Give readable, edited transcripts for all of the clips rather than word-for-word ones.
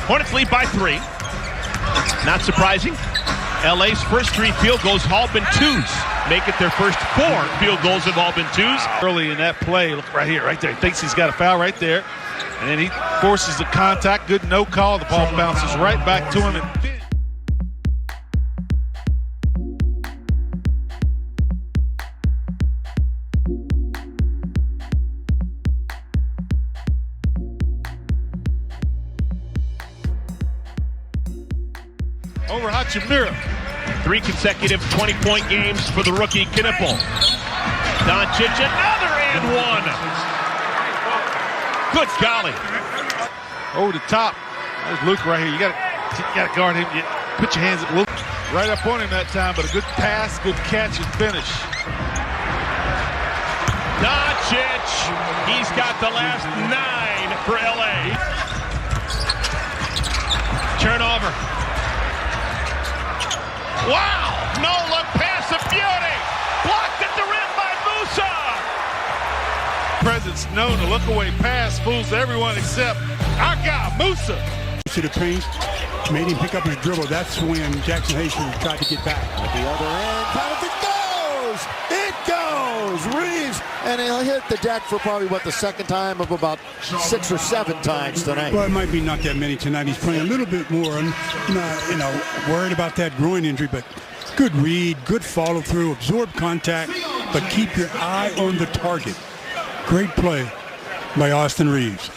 Hornets lead by 3. Not surprising. LA's first 3 field goals have all been 2s. Make it their first 4 field goals have all been 2s. Early in that play, look right here, right there. He thinks he's got a foul right there. And then he forces the contact. Good no call. The ball bounces right back to him. Over Hachimura. 3 consecutive 20-point games for the rookie Knipple. Doncic, another and 1. Good golly. Over the top. There's Luka right here. You gotta guard him. Put your hands at Luka. Right up on him that time, but a good pass, good catch, and finish. Doncic, he's got the last 9 for LA. Turnover. Wow! No-look pass of beauty! Blocked at the rim by Musa! Presence known to look away pass fools everyone except our guy, Musa. To the paint, made him pick up his dribble. That's when Jackson Hastings tried to get back. At the other end, it goes! Reaves, and he'll hit the deck for probably, the second time of about 6 or 7 times tonight. Well, it might be not that many tonight. He's playing a little bit more, worried about that groin injury, but good read, good follow through, absorb contact, but keep your eye on the target. Great play by Austin Reaves.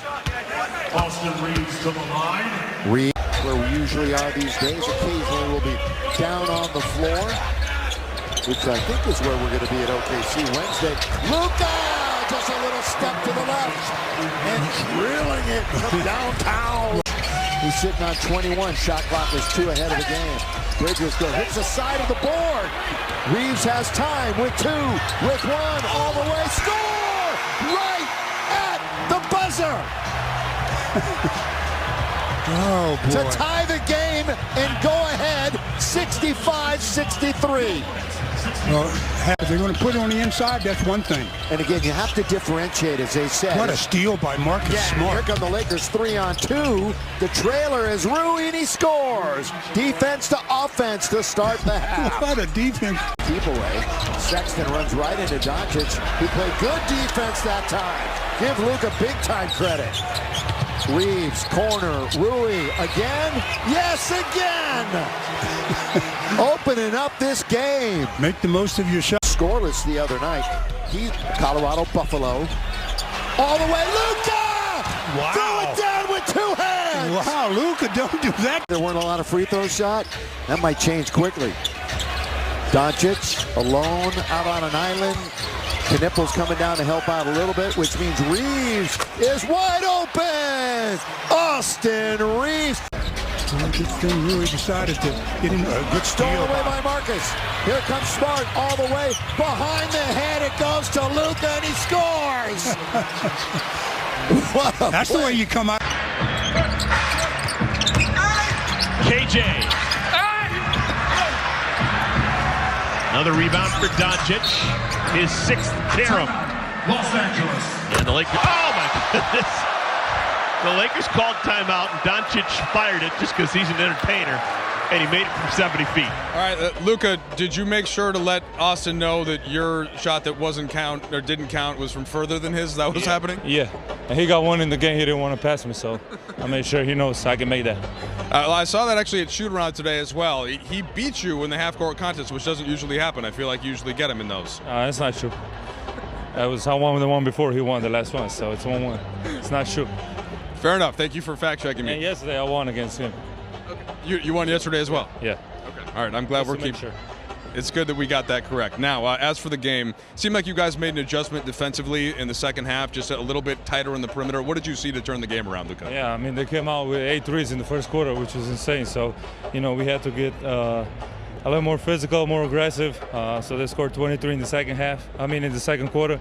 Austin Reaves to the line. Reaves, where we usually are these days, occasionally we'll be down on the floor, which I think is where we're going to be at OKC Wednesday. Luka, just a little step to the left, and drilling it from downtown. He's sitting on 21. Shot clock is 2 ahead of the game. Bridges hits the side of the board. Reaves has time with 2, with 1, all the way. Score! Right at the buzzer! Oh, boy. To tie the game and go ahead 65-63. Well, if they're going to put it on the inside, that's one thing. And again, you have to differentiate, as they said. What a steal by Marcus Smart. Here come the Lakers 3-on-2. The trailer is Rui, and he scores. Defense to offense to start the half. What a defense. Keep away. Sexton runs right into Doncic, who played good defense that time. Give Luka big time credit. Reaves, corner, Rui again. Yes, again. Opening up this game. Make the most of your shot. Scoreless the other night. Colorado Buffalo. All the way, Luka! Wow. Throw it down with 2 hands. Wow, Luka, don't do that. There weren't a lot of free throws shot. That might change quickly. Doncic alone out on an island. Knipple's coming down to help out a little bit, which means Reaves is wide open. Austin Reaves. This thing really decided to get in a good steal. Stolen away by Marcus. Here comes Smart all the way. Behind the head, it goes to Luka, and he scores. That's the way you come out. KJ. Another rebound for Doncic. His 6th carom. Los Angeles. And the Lakers. Oh my goodness. The Lakers called timeout, and Doncic fired it just because he's an entertainer, and he made it from 70 feet. All right, Luka, did you make sure to let Austin know that your shot that didn't count was from further than his? That was happening? Yeah, and he got one in the game. He didn't want to pass me, so I made sure he knows I can make that. Well, I saw that actually at shoot-around today as well. He beat you in the half-court contest, which doesn't usually happen. I feel like you usually get him in those. That's not true. I won the one before he won the last one, so it's 1-1. It's not true. Fair enough. Thank you for fact-checking me. And yesterday I won against him. Okay. You won yesterday as well? Yeah. Okay. All right, I'm glad we're keeping sure. It's good that we got that correct. Now, as for the game, seemed like you guys made an adjustment defensively in the second half, just a little bit tighter in the perimeter. What did you see to turn the game around, Luka? Yeah, I mean, they came out with 8 threes in the first quarter, which was insane. So, we had to get a little more physical, more aggressive. So they scored 23 in the second quarter.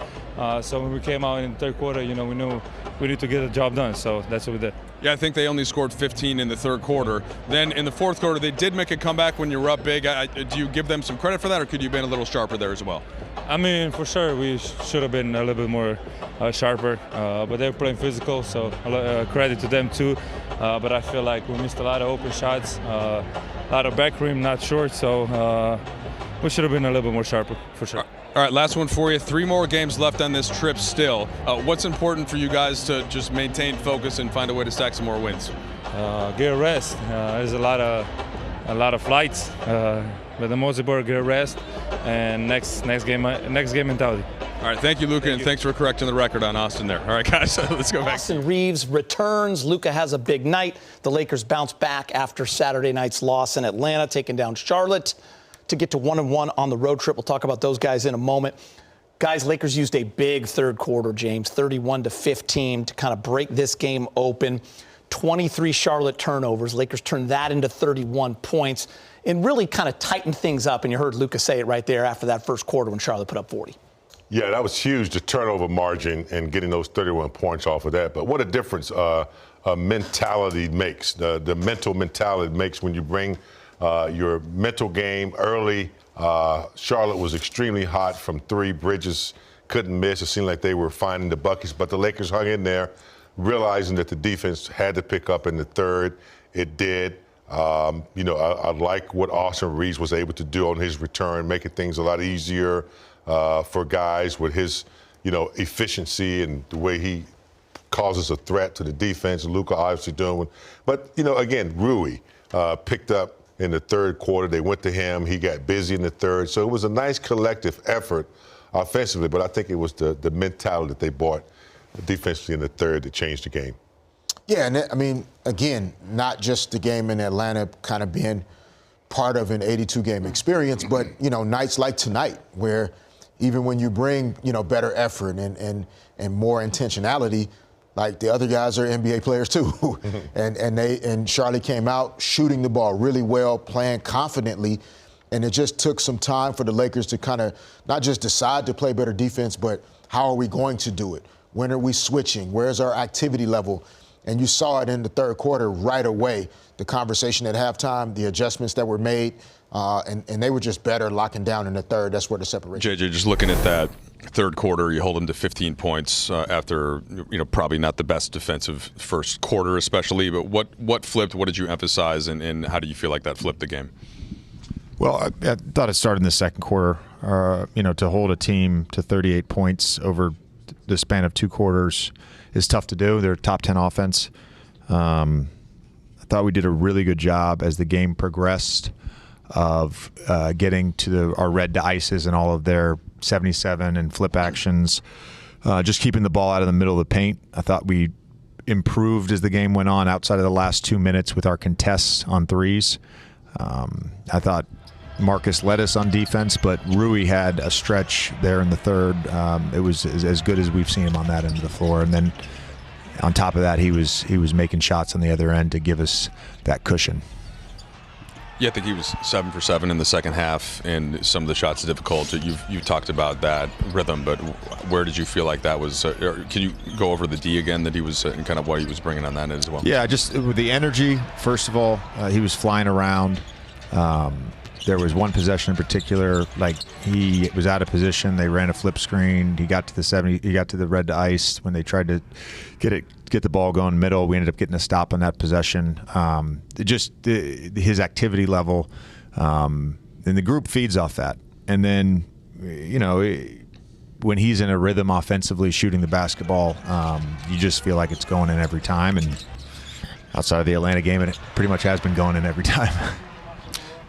So when we came out in the third quarter, we knew we need to get the job done. So that's what we did. Yeah, I think they only scored 15 in the third quarter. Then in the fourth quarter, they did make a comeback when you were up big. Do you give them some credit for that, or could you have been a little sharper there as well? I mean, for sure, we should have been a little bit more sharper, but they were playing physical, so credit to them too. But I feel like we missed a lot of open shots, a lot of back rim, not short, so we should have been a little bit more sharper, for sure. All right, last one for you. 3 more games left on this trip still. What's important for you guys to just maintain focus and find a way to stack some more wins? Get a rest. There's a lot of flights, but the most important, get a rest, and next game mentality. All right, thank you, Luka, and thanks for correcting the record on Austin there. All right, guys, let's go back. Austin Reaves returns. Luka has a big night. The Lakers bounce back after Saturday night's loss in Atlanta, taking down Charlotte to get to 1-1 on the road trip. We'll talk about those guys in a moment. Guys, Lakers used a big third quarter, James, 31-15 to kind of break this game open. 23 Charlotte turnovers. Lakers turned that into 31 points and really kind of tightened things up. And you heard Luka say it right there after that first quarter when Charlotte put up 40. Yeah, that was huge, the turnover margin and getting those 31 points off of that. But what a difference mentality makes, the mental mentality makes when you bring your mental game early. Charlotte was extremely hot from 3. Bridges couldn't miss. It seemed like they were finding the buckets, but the Lakers hung in there, realizing that the defense had to pick up in the third. It did. I like what Austin Reaves was able to do on his return, making things a lot easier for guys with his, efficiency and the way he causes a threat to the defense. Luka obviously doing. But, again, Rui picked up in the third quarter. They went to him. He got busy in the third. So it was a nice collective effort offensively, but I think it was the mentality that they brought defensively in the third that changed the game. Yeah, and I mean, again, not just the game in Atlanta kind of being part of an 82-game experience, but, nights like tonight where even when you bring, better effort and more intentionality, like the other guys are NBA players too. and Charlie came out shooting the ball really well, playing confidently, and it just took some time for the Lakers to kind of not just decide to play better defense, but how are we going to do it? When are we switching? Where's our activity level? And you saw it in the third quarter right away, the conversation at halftime, the adjustments that were made, and they were just better locking down in the third. That's where the separation. JJ, just looking at that third quarter, you hold them to 15 points after, probably not the best defensive first quarter especially, but what flipped? What did you emphasize, and how do you feel like that flipped the game? Well, I thought it started in the second quarter. To hold a team to 38 points over the span of 2 quarters is tough to do. They're top 10 offense. I thought we did a really good job as the game progressed of getting to our red to ices and all of their 77 and flip actions, just keeping the ball out of the middle of the paint. I thought we improved as the game went on outside of the last 2 minutes with our contests on threes. I thought Marcus led us on defense, but Rui had a stretch there in the third. It was as good as we've seen him on that end of the floor. And then on top of that, he was making shots on the other end to give us that cushion. Yeah, I think he was 7 for 7 in the second half, and some of the shots difficult. You talked about that rhythm, but where did you feel like that was? Can you go over the D again that he was and kind of what he was bringing on that as well? Yeah, just with the energy. First of all, he was flying around. There was one possession in particular, like he was out of position. They ran a flip screen. He got to the 70. He got to the red to ice when they tried to get the ball going middle. We ended up getting a stop on that possession. His activity level, and the group feeds off that. And then, when he's in a rhythm offensively shooting the basketball, you just feel like it's going in every time. And outside of the Atlanta game, it pretty much has been going in every time.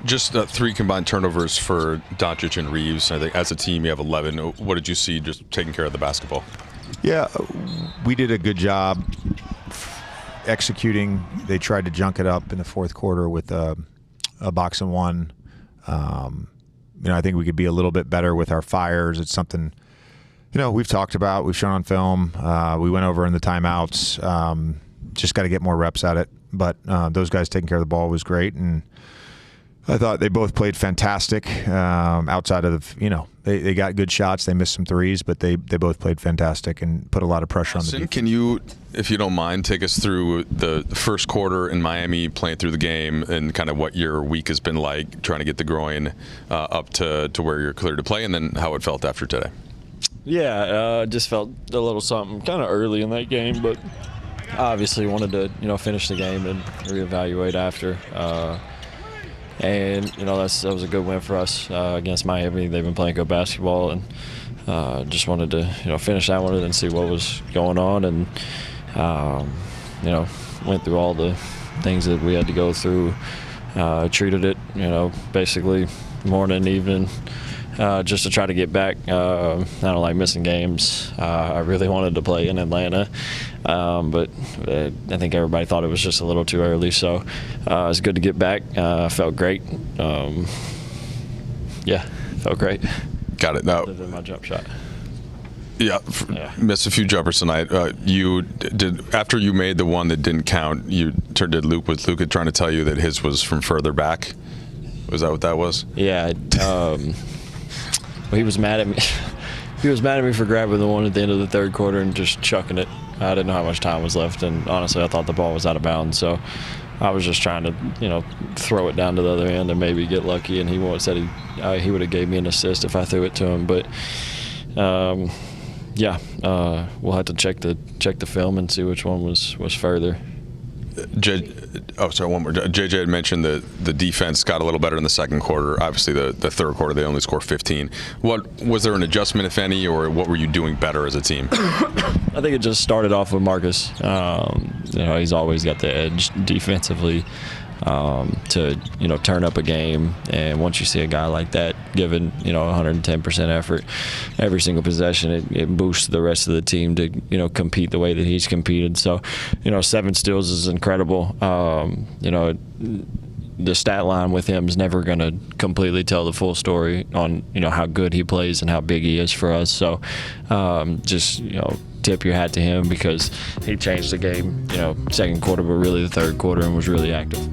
Just 3 combined turnovers for Doncic and Reaves. I think as a team you have 11. What did you see just taking care of the basketball? Yeah, we did a good job executing. They tried to junk it up in the fourth quarter with a box and one. I think we could be a little bit better with our fires. It's something, we've talked about. We've shown on film. We went over in the timeouts. Just got to get more reps at it. But those guys taking care of the ball was great. And I thought they both played fantastic. Outside of, they got good shots. They missed some threes, but they both played fantastic and put a lot of pressure on the defense. Can you, if you don't mind, take us through the first quarter in Miami, playing through the game, and kind of what your week has been like, trying to get the groin up to where you're clear to play, and then how it felt after today? Yeah, just felt a little something kind of early in that game, but obviously wanted to, finish the game and reevaluate after. And that was a good win for us against Miami. They've been playing good basketball, and just wanted to finish that one and see what was going on, and went through all the things that we had to go through. Treated it basically morning, evening, just to try to get back. I don't like missing games. I really wanted to play in Atlanta, but I think everybody thought it was just a little too early. So it's good to get back. Felt great. Felt great. Got it. Now, Other than my jump shot. Yeah, missed a few jumpers tonight. You did, after you made the one that didn't count, you turned to Luke. Was Luka trying to tell you that his was from further back? Was that what that was? Yeah. He was mad at me. He was mad at me for grabbing the one at the end of the third quarter and just chucking it. I didn't know how much time was left, and honestly, I thought the ball was out of bounds. So I was just trying to, throw it down to the other end and maybe get lucky. And he said he would have gave me an assist if I threw it to him. But we'll have to check the film and see which one was further. One more. JJ had mentioned the defense got a little better in the second quarter. Obviously, the third quarter they only scored 15. What was there an adjustment, if any, or what were you doing better as a team? I think it just started off with Marcus. He's always got the edge defensively to turn up a game, and once you see a guy like that giving 110% effort every single possession, it boosts the rest of the team to compete the way that he's competed. So 7 steals is incredible. The stat line with him is never going to completely tell the full story on how good he plays and how big he is for us. So just tip your hat to him, because he changed the game second quarter, but really the third quarter, and was really active.